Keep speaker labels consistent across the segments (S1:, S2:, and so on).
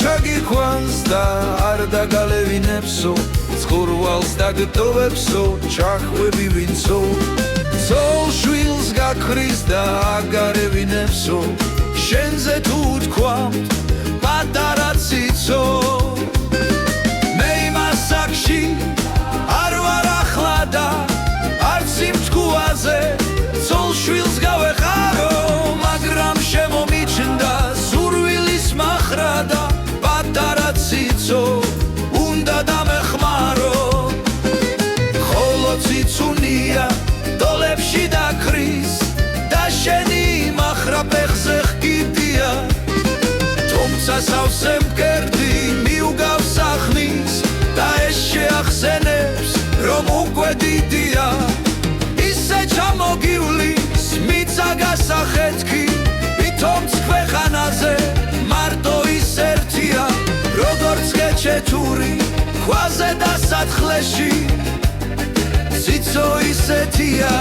S1: ჩაგიხვანს და არ დაგალევინებსო წყურვალს დაგტოვებსო ჩახვები ვინცო ცოლ შვილს გაქრის და აგარევინებსო შენზე თუ თქვამთ პატარა ციცო მე იმას აქში არ ვარ ახლა და არც იმ თქუაზე ცოლ შვილს გავეყარო მაგრამ შემომიჩნდა სურვილის მახრა და პატარა ციცო უნდა დამეხმარო ხოლო ციცუნია დოლებში დაქრის და შენი მახრა ფეხზე ხგიდია თუმცა სავსე მკერდი მიუგავს სახნის და ეს შეახსენებს რომ უკვე დიდია ისე ჩამოგივლის მიცა გასახეთქი ვითომც ქვეყანაზე მარტო ის ერთია როგორც გეჩეთური ქვაზე და სათხლეში ციცო ისეთია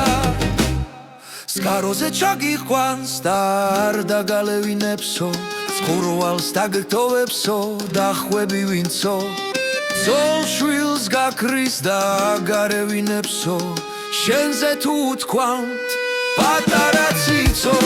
S1: სკაროზე ჩაგიხვანს და არ დაგალევინებსო წყურვალს დაგტოვებსო და ხვები ვინცო ცოლ შვილს გაქრის და აგარევინებსო შენზე თუ თქვამთ პატარა ციცო